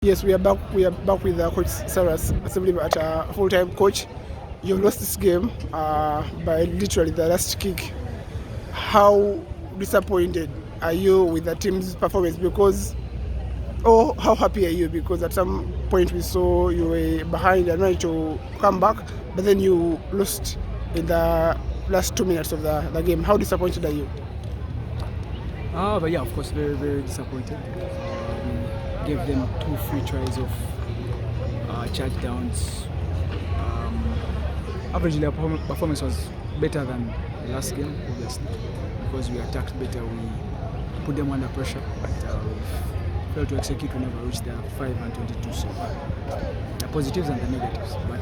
Yes, we are back. We are back with Coach Syrus Sebuliba at a full-time coach. You lost this game by literally the last kick. How disappointed are you with the team's performance? Because, oh, how happy are you? Because at some point we saw you were behind and trying to come back, but then you lost in the last 2 minutes of the game. How disappointed are you? But yeah, of course, very, very disappointed. We gave them 2 free tries of charge downs. Averagely, our performance was better than the last game, obviously, because we attacked better. We put them under pressure, but we failed to execute. We never reached the 5 and 22. So the positives and the negatives. But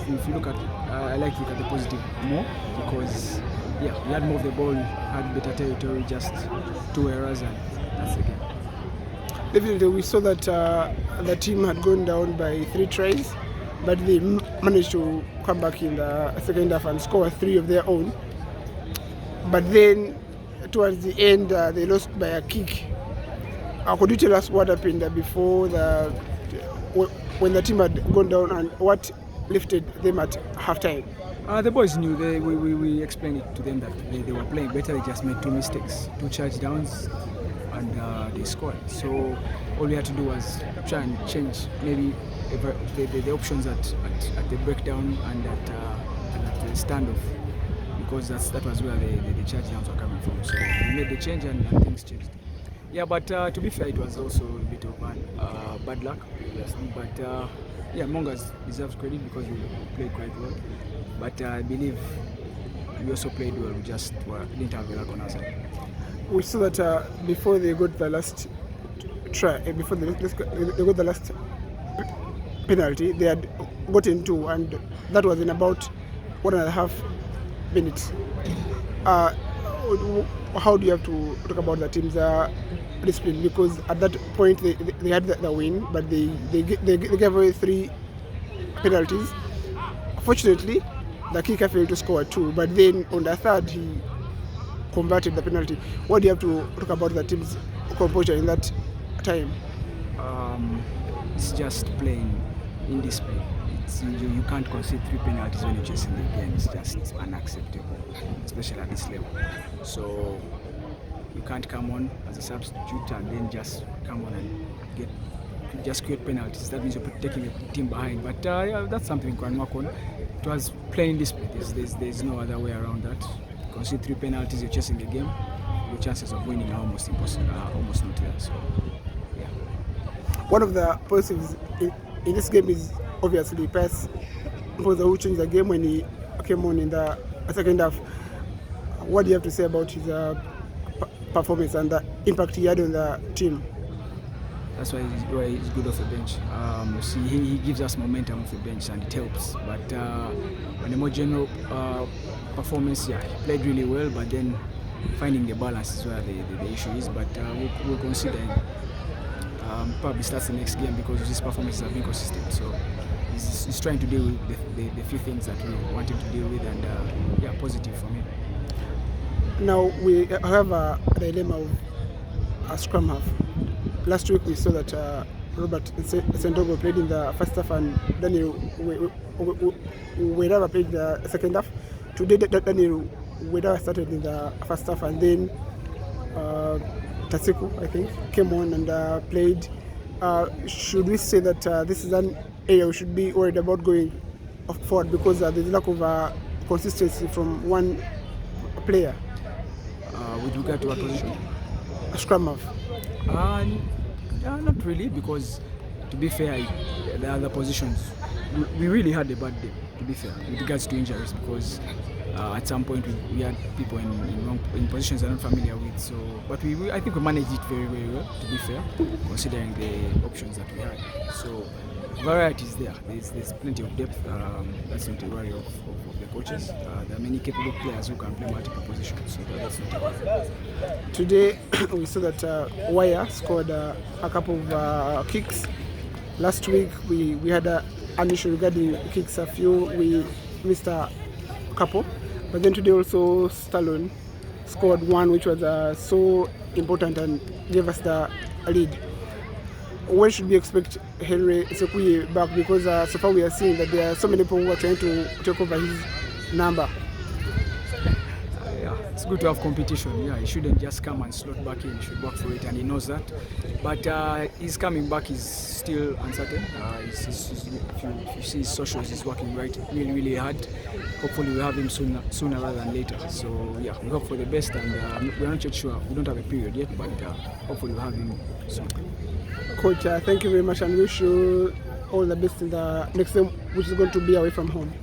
if you look at, I like to look at the positive more because we had more of the ball, had better territory, just 2 errors, and that's the game. Definitely, we saw that the team had gone down by 3 tries, but they managed to come back in the second half and score 3 of their own. But then, towards the end, they lost by a kick. Could you tell us what happened before when the team had gone down and what lifted them at halftime? The boys knew. We explained it to them that they were playing better. They just made 2 mistakes, 2 charge downs, and they scored. So all we had to do was try and change maybe the options at the breakdown and at the standoff, because that was where the charge downs were coming from. So we made the change and things changed. Yeah, but to be fair, it was also a bit of bad luck, obviously. But Mongers deserves credit because we played quite well. But I believe we also played well. We just didn't have the luck on our side. We saw that before they got the last try, before they got the last penalty, they had gotten 2, and that was in about 1.5 minutes. How do you have to talk about the team's discipline? Because at that point they had the win, but they gave away 3 penalties. Fortunately, the kicker failed to score 2, but then on the third he converted the penalty. What do you have to talk about the team's composure in that time? It's just playing indiscipline. You can't concede 3 penalties when you're chasing the game. It's just unacceptable, especially at this level. So you can't come on as a substitute and then just come on and just create penalties. That means you're taking the team behind. But that's something we can work on. It was playing discipline. There's no other way around that. Concede 3 penalties, you're chasing the game. Your chances of winning are almost impossible, almost not there. So yeah. One of the positives in this game is obviously Impis, who changed the game when he came on in the second half. What do you have to say about his performance and the impact he had on the team? That's why he's good off the bench. He gives us momentum off the bench and it helps. But on a more general performance, he played really well, but then finding the balance is where the issue is. But we'll consider him. Probably starts the next game because his performances have been consistent. So he's trying to deal with the few things that we want him to deal with, and positive for me. Now we have a dilemma of a scrum half. Last week we saw that Robert Entebbe played in the first half and Daniel Wedava played in the second half. Today Daniel Wedava started in the first half, and then Tasiku, I think, came on and played. Should we say that this is an area we should be worried about going forward because there's a lack of consistency from one player? With regard to what position? Scrum half. Not really, because to be fair, the other positions, we really had a bad day, to be fair, with regards to injuries, because at some point we had people in positions I'm not familiar with. So, but I think we managed it very, very well, to be fair, considering the options that we had. So variety is there. There's plenty of depth. That's not a worry of the coaches. There are many capable players who can play multiple positions. So that's not a worry. Today we saw that Wire scored a couple of kicks. Last week we had an issue regarding kicks. A few we missed a couple, but then today also Stallone scored one, which was so important and gave us the lead. when should we expect Henry Sekuyi back? Because so far we are seeing that there are so many people who are trying to take over his number. Yeah, it's good to have competition. Yeah, he shouldn't just come and slot back in. He should work for it, and he knows that. But his coming back is still uncertain. If you see his socials, he's working really, really hard. Hopefully, we'll have him sooner rather than later. So yeah, we hope for the best, and we're not yet sure. We don't have a period yet, but hopefully, we'll have him soon. Coach, thank you very much, and wish you all the best in the next game, which is going to be away from home.